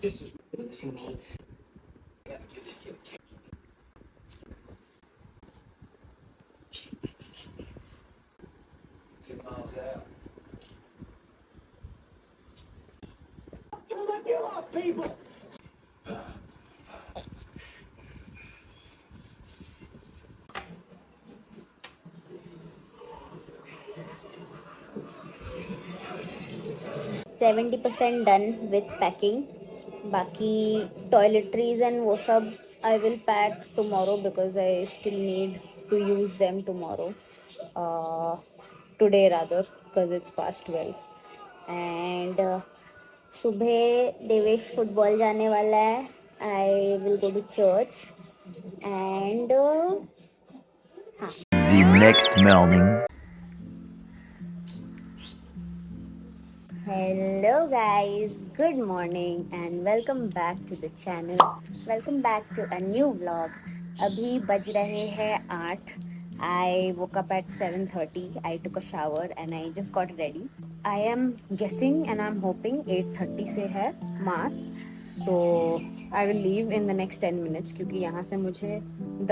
70% done with packing. बाकी toiletries and वो सब I will pack tomorrow because I still need to use them tomorrow, today rather, because it's past 12. And सुबह Devesh football जाने वाला है. I will go to church and The next morning. Hello guys, good morning and welcome back to the channel. Welcome back to a new vlog. अभी बज रहे हैं 8. I woke up at 7:30. I took a shower and I just got ready. I am guessing and I'm hoping 8:30 से है mass. So I will leave in the next 10 minutes क्योंकि यहाँ से मुझे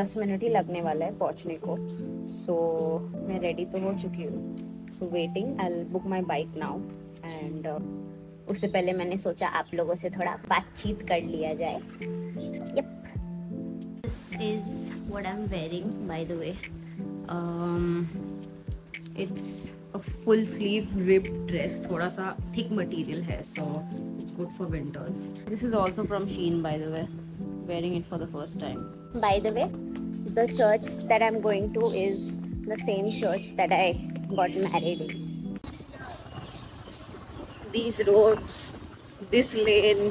10 मिनट ही लगने वाला है पहुँचने को. So मैं ready तो हो चुकी हूँ. So waiting. I'll book my bike now. And उससे पहले मैंने सोचा आप लोगों से थोड़ा बातचीत कर लिया जाए. Yup, this is what I am wearing by the way. It's a full sleeve ribbed dress, थोड़ा सा थिक मटेरियल है, so it's good for winters. This is also from Shein by the way. Wearing it for the first time. By the way, the church that I am going to is the same church that I got married in. These roads, this lane.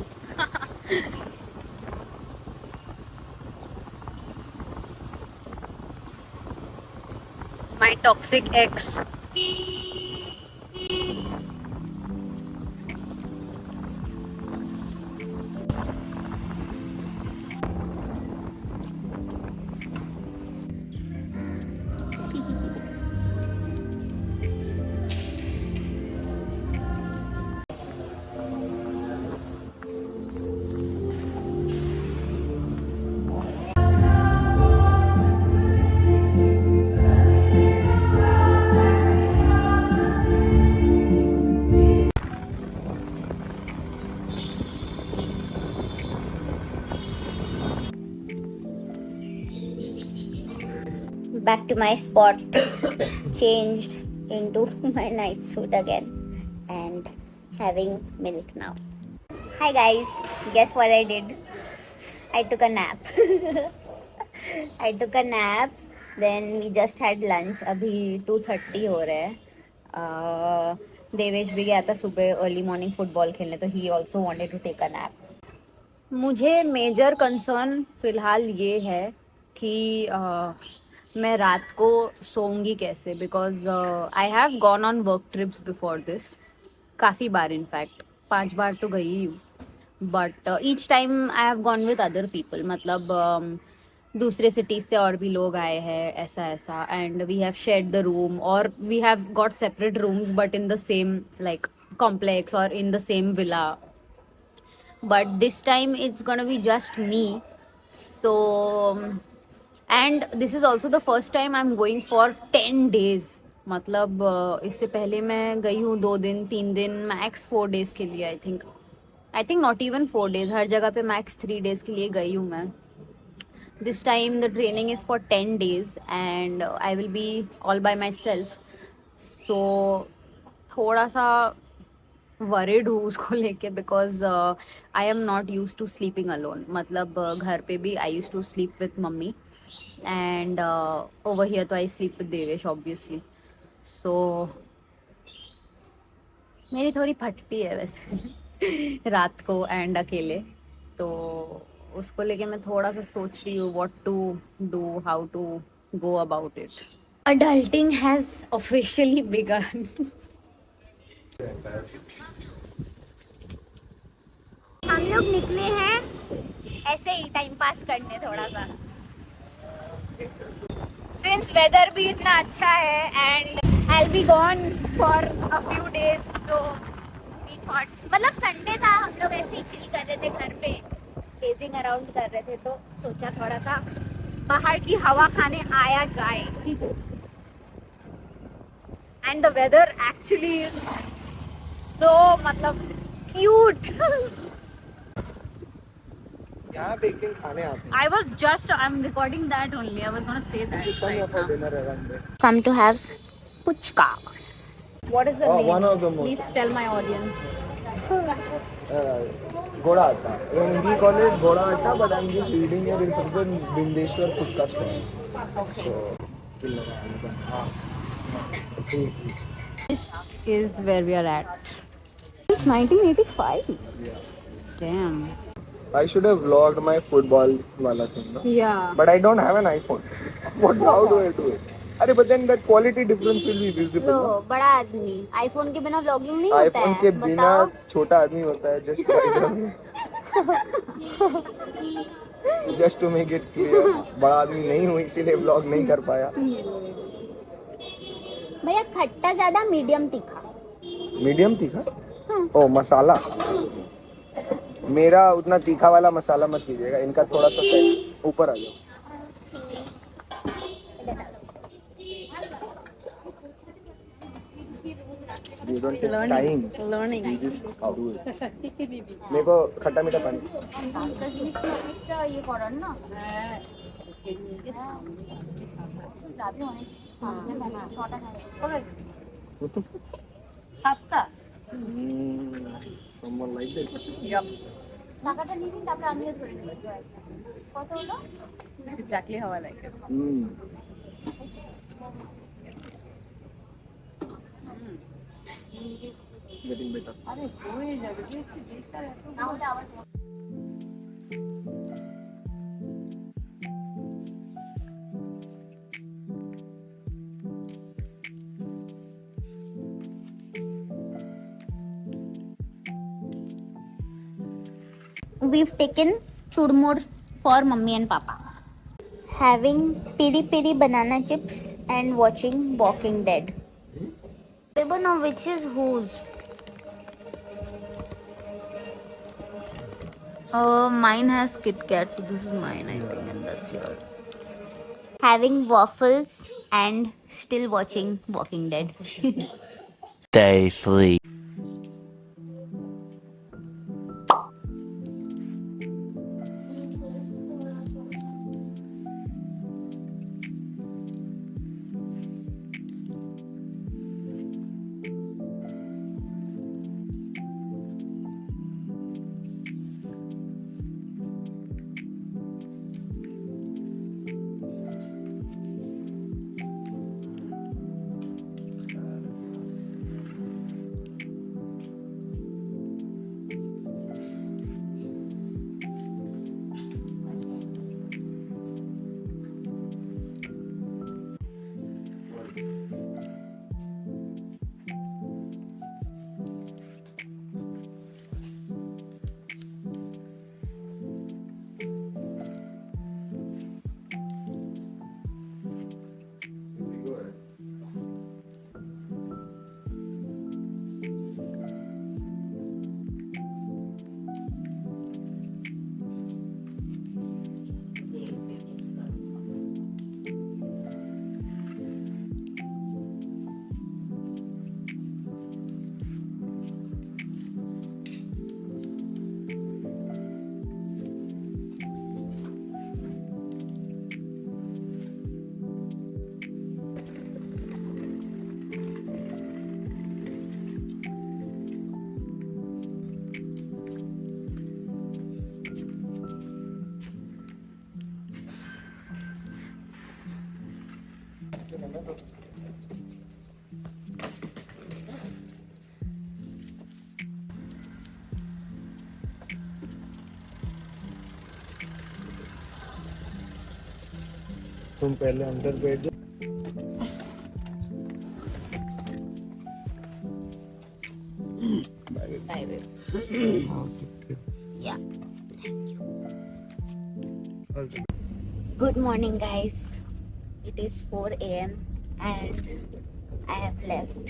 My toxic ex. Back to my spot, changed into my night suit again and having milk now. Hi guys, guess what I did? I took a nap. I took a nap, then we just had lunch. अभी 2:30 हो रहे हैं. देवेश भी गया था सुबह early morning football खेलने, तो he also wanted to take a nap. मुझे मेजर कंसर्न फ़िलहाल ये है कि मैं रात को सोऊंगी कैसे, because I have gone on work trips before this, काफ़ी बार, इनफैक्ट 5 बार तो गई ही हूँ. But each time I have gone with other people, मतलब दूसरे सिटीज़ से और भी लोग आए हैं, ऐसा ऐसा. And we have shared the room और we have got separate rooms but in the same like complex और in the same villa. But this time it's gonna be just me. So and this is also the first time I'm going for 10 days. मतलब इससे पहले मैं गई हूँ 2 दिन 3 दिन, max 4 days के लिए. I think not even 4 days, हर जगह पे मैक्स 3 days के लिए गई हूँ मैं. This time the training is for 10 days and I will be all by myself. So थोड़ा सा वरिड हूँ उसको लेके, because I am not use to sleeping alone. मतलब घर पे भी I use to sleep with mummy and over here तो I sleep with Devesh obviously. So मेरी थोड़ी फटती है वैसे रात को एंड अकेले, तो उसको लेके मैं थोड़ा सा सोच रही हूँ what to do, how to go about it. Adulting has officially begun. हम लोग निकले हैं ऐसे ही टाइम पास करने थोड़ा सा, सिंस वेदर भी इतना अच्छा है and I will be gone for a few days, तो वी थॉट, मतलब संडे था, हम लोग ऐसे ही चिल कर रहे थे घर पे, गेजिंग अराउंड कर रहे थे, तो सोचा थोड़ा सा बाहर की हवा खाने आया जाए. And the weather actually is so मतलब क्यूट. यहाँ पे एक दिन खाने आते हैं. I was just, I'm recording that only. I was gonna say that Come here right for now. dinner around there. Come to have puchka. What is the name? One of the most. Please tell my audience. Goda Atta. We call it Goda Atta, but I'm just reading here. It's written Bindeshwar Puchka Stall. Okay. So, please. This is where we are at. It's 1985. Yeah. Damn. I should have vlogged my football wala thing, no? Yeah. But I don't have an iPhone. How do I do it? अरे but then that quality difference will be visible. Low, No? बड़ा आदमी iPhone के बिना vlogging नहीं होता iPhone है. के बिना बताओ. छोटा आदमी होता है. Just to make it clear, बड़ा आदमी नहीं हूँ इसीलिए vlog नहीं कर पाया. भैया खट्टा ज्यादा, मीडियम तीखा. मीडियम तीखा. ओ मसाला. मेरा उतना तीखा वाला मसाला मत कीजिएगा. इनका थोड़ा सा साइड ऊपर आ जाओ. You don't take time. Learning. You just do it. मेरे को खट्टा मीठा पानी. ये करो ना. Someone like that. টাকাটা নিয়ে নিন, তারপরে আমিও ধরে নেব. কত হলো? Exactly how I like it. Getting better. আরে হয়ে যাবে, বেশি বেশটা না হলে আবার. We've taken churmur for mummy and papa. Having piri piri banana chips and watching Walking Dead. I don't know which is whose. Mine has Kit Kat, so this is mine, I think, and that's yours. Having waffles and still watching Walking Dead. Day 3. तुम पहले अंदर बैठ जाओ. Bye, babe. Yeah. Good morning, guys. It is 4 a.m. and I have left.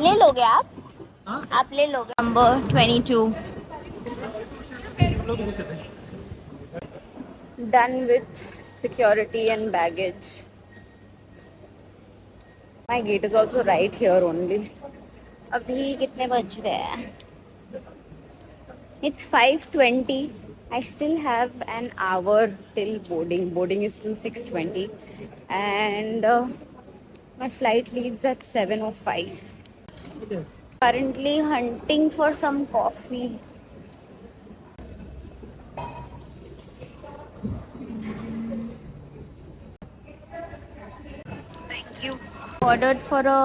ले लोगे आप ले लोगे. Number 22. Done with security and baggage. My gate is also right here only. अभी कितने बज रहे हैं? It's 5:20. I still have an hour till boarding. Boarding is till 6:20, and my flight leaves at 7:05. Currently hunting for some coffee. Thank you. Ordered for a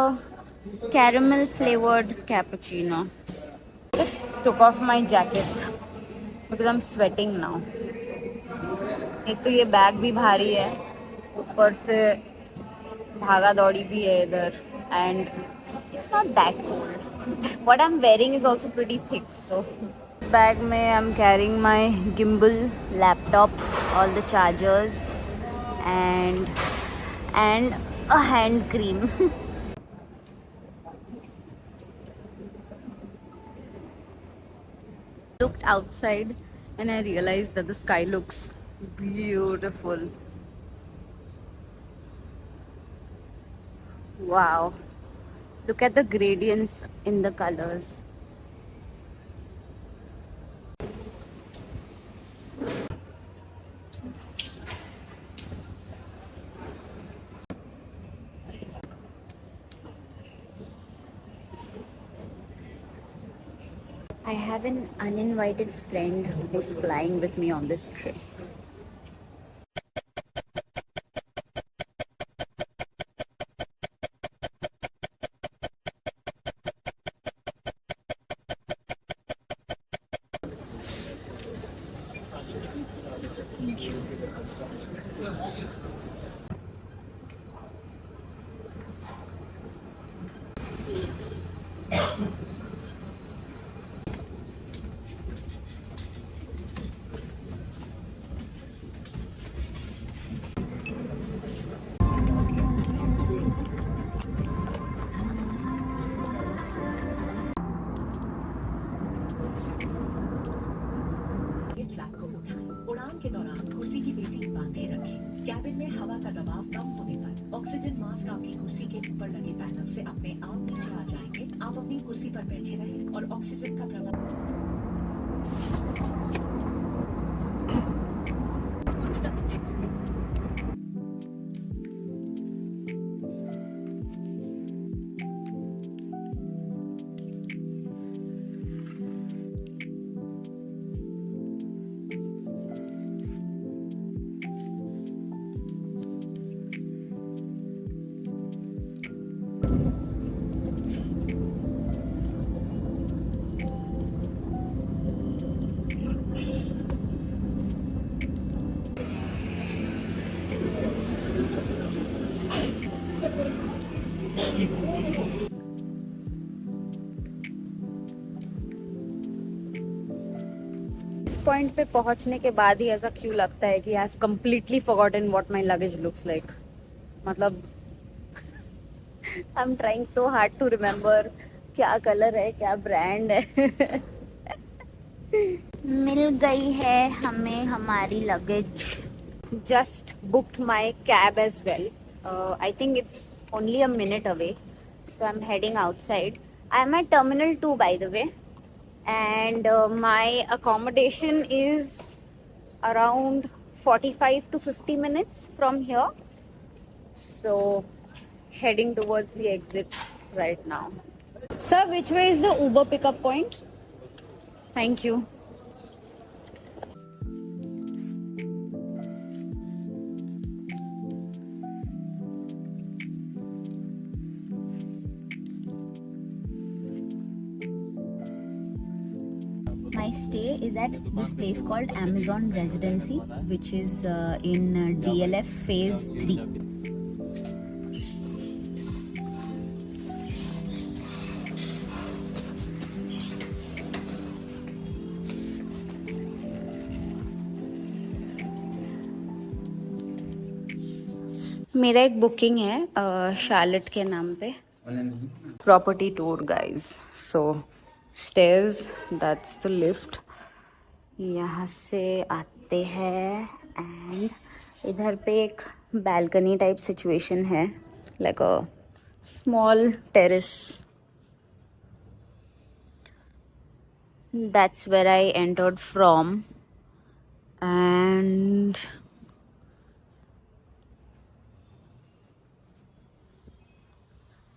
caramel flavored cappuccino. Just took off my jacket because I'm sweating now. एक तो ये bag भी भारी है, ऊपर से भागा दौड़ी भी है इधर, and it's not that cold. What I'm wearing is also pretty thick, so. Bag में I'm carrying my gimbal, laptop, all the chargers, and a hand cream. Looked outside and I realized that the sky looks beautiful. Wow. Look at the gradients in the colors. I have an uninvited friend who's flying with me on this trip. Thank you. उड़ान के दौरान कुर्सी की पेटी बांधे रखें। Cabin में हवा का दबाव कम होने पर ऑक्सीजन मास्क आपकी कुर्सी के ऊपर लगे पैनल से अपने आप नीचे आ जाएंगे। आप अपनी कुर्सी पर बैठे रहें और ऑक्सीजन का प्रवाह पॉइंट पे पहुंचने के बाद ही ऐसा क्यों लगता है कि I have completely forgotten what my luggage looks like. मतलब I am trying so hard to remember क्या कलर है, क्या ब्रांड है. मिल गई है हमें हमारी luggage. Just booked my cab as well. I think it's only a minute away, so I am heading outside. I am at terminal 2 by the way. And my accommodation is around 45 to 50 minutes from here, so heading towards the exit right now. Sir, which way is the Uber pickup point? Thank you. My stay is at this place called Amazon Residency, which is in DLF Phase 3. मेरा एक booking है Charlotte के नाम पे. Property tour, guys. So stairs, that's the lift. यहाँ से आते हैं एंड इधर पे एक balcony टाइप सिचुएशन है, like a small terrace. That's where I entered from, and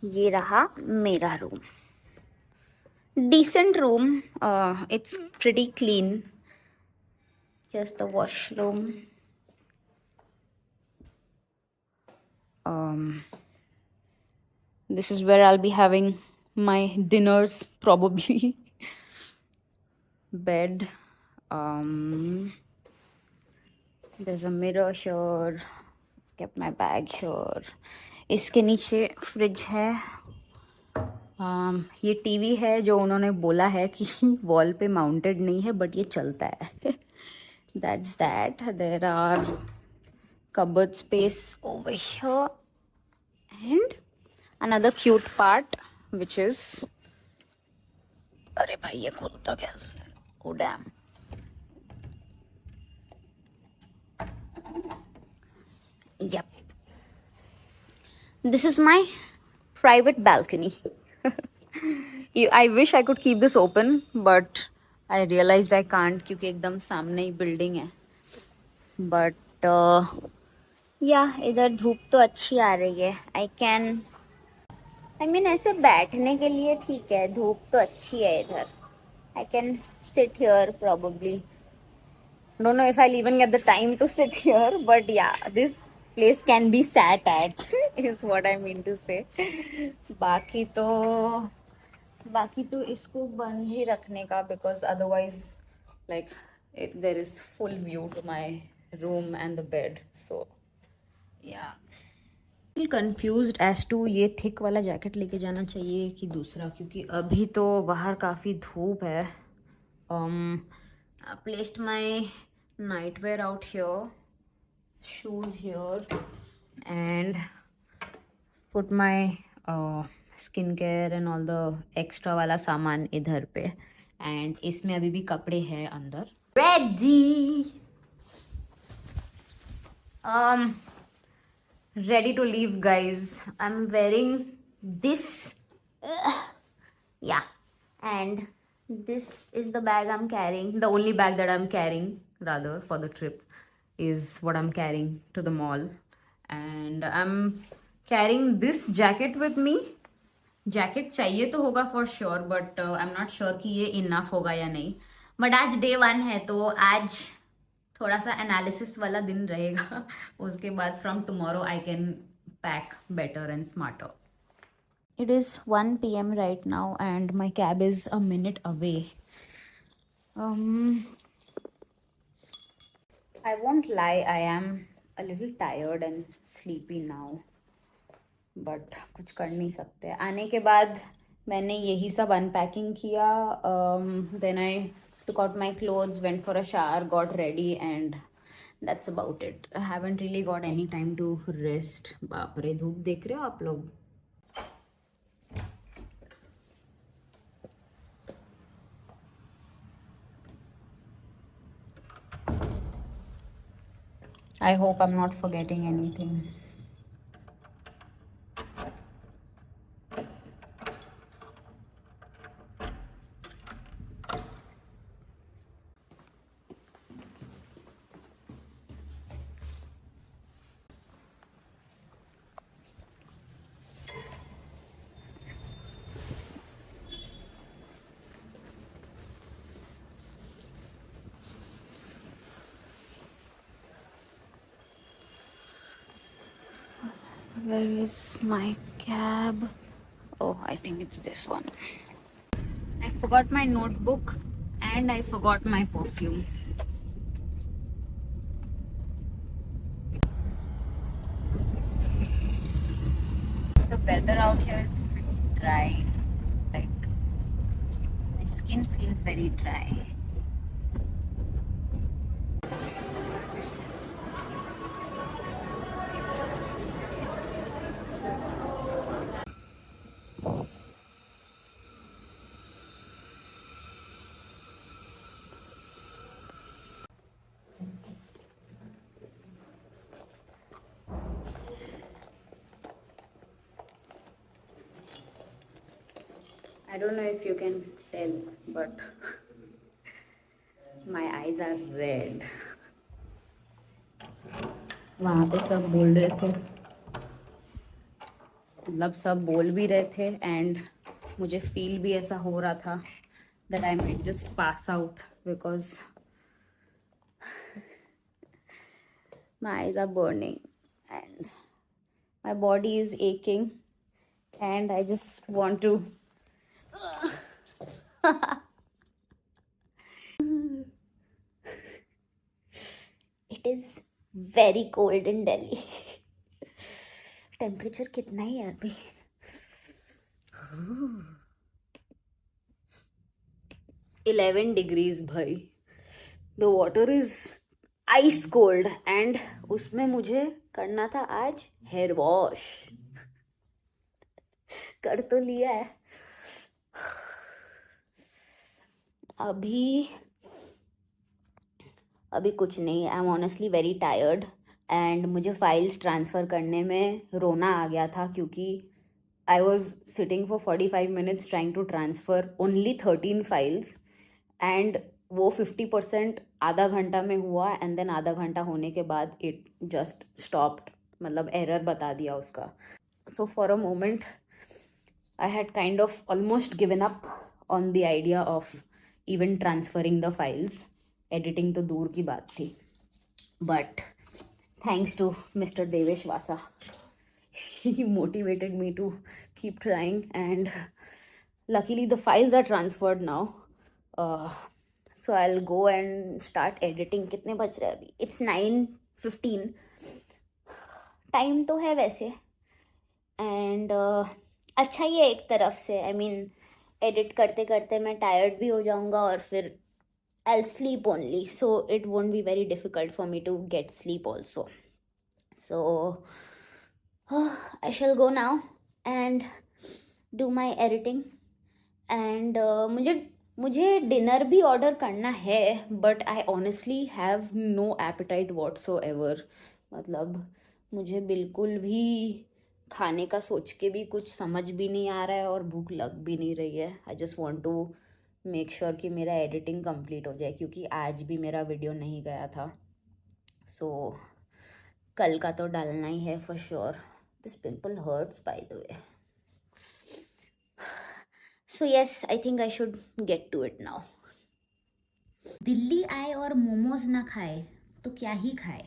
ये रहा मेरा room. Decent room. It's pretty clean. Just the washroom. This is where I'll be having my dinners probably. Bed. There's a mirror here. Kept my bag here. इसके नीचे fridge है. ये TV है जो उन्होंने बोला है कि वॉल पे माउंटेड नहीं है बट ये चलता है. That's that. There are cupboard space over here and another cute part which is, अरे भाई ये खुलता कैसे? Oh damn. Yep. This is my private balcony. I wish I could keep this open, but I realized I can't क्योंकि एकदम सामने ही building है. But yeah, इधर धूप तो अच्छी आ रही है. I mean ऐसे बैठने के लिए ठीक है, धूप तो अच्छी है इधर. I can sit here probably. Don't know if I'll even get the time to sit here, but yeah, this place can be sat at is what I mean to say. बाकी तो इसको बंद ही रखने का because otherwise like there is full view to my room and the bed. So yeah. feel confused as to ये thick वाला jacket लेके जाना चाहिए कि दूसरा, क्योंकि अभी तो बाहर काफ़ी धूप है. I placed my nightwear out here, shoes here, and put my skincare and all the extra वाला सामान इधर पे. And इसमें अभी भी कपड़े हैं अंदर. Ready. Ready to leave, guys. I'm wearing this. Yeah, and this is the bag I'm carrying. The only bag that I'm carrying, rather, for the trip is what I'm carrying to the mall. And I'm carrying this jacket with me. Jacket चाहिए तो होगा for sure, but I am not sure कि ये enough होगा या नहीं. But आज day 1 है तो आज थोड़ा सा एनालिसिस वाला दिन रहेगा. उसके बाद from tomorrow I can pack better and smarter. It is 1 PM right now and my cab is a minute away. I won't lie, I am a little tired and sleepy now. But कुछ कर नहीं सकते. आने के बाद मैंने यही सब अनपैकिंग किया. Then I took out my clothes, went for a shower, got ready, and that's about it. I haven't really got any time to rest. बाप रे, धूप देख रहे हो आप लोग? I hope I'm not forgetting anything. Where is my cab? Oh, I think it's this one. I forgot my notebook and I forgot my perfume. The weather out here is pretty dry. Like, my skin feels very dry. I don't know if you can tell, but my eyes are red. वहाँ पे सब बोल रहे थे, मतलब सब बोल भी रहे थे एंड मुझे फील भी ऐसा हो रहा था that I might just pass out because my eyes are burning and my body is aching and I just want to It is very cold in Delhi. Temperature कितना ही है अभी? 11 degrees भाई. The water is ice cold and उसमें मुझे करना था आज hair wash. कर तो लिया है. अभी कुछ नहीं. I am honestly very tired and मुझे फाइल्स ट्रांसफ़र करने में रोना आ गया था क्योंकि I was sitting for 45 minutes trying to transfer only 13 files and वो 50% आधा घंटा में हुआ एंड देन आधा घंटा होने के बाद इट जस्ट स्टॉप्ड, मतलब एरर बता दिया उसका. So for a moment I had kind of almost given up on the idea of even transferring the files. Editing तो दूर की बात थी. But thanks to Mr. Devesh Vasa, he motivated me to keep trying and luckily the files are transferred now. So I'll go and start editing. कितने बज रहे हैं अभी? It's 9:15. टाइम तो है वैसे एंड अच्छा ही है एक तरफ से. आई मीन एडिट करते करते मैं टायर्ड भी हो जाऊंगा और फिर I'll sleep only, so it won't be very difficult for me to get sleep also. So I shall go now and do my editing and मुझे डिनर भी ऑर्डर करना है but I honestly have no appetite whatsoever. मतलब मुझे बिल्कुल भी खाने का सोच के भी कुछ समझ भी नहीं आ रहा है और भूख लग भी नहीं रही है. I just want to make sure कि मेरा एडिटिंग कंप्लीट हो जाए क्योंकि आज भी मेरा वीडियो नहीं गया था. सो कल का तो डालना ही है for sure. This pimple hurts by the way. So yes, I think I should get to it now. Delhi आए और मोमोज ना खाए तो क्या ही खाए.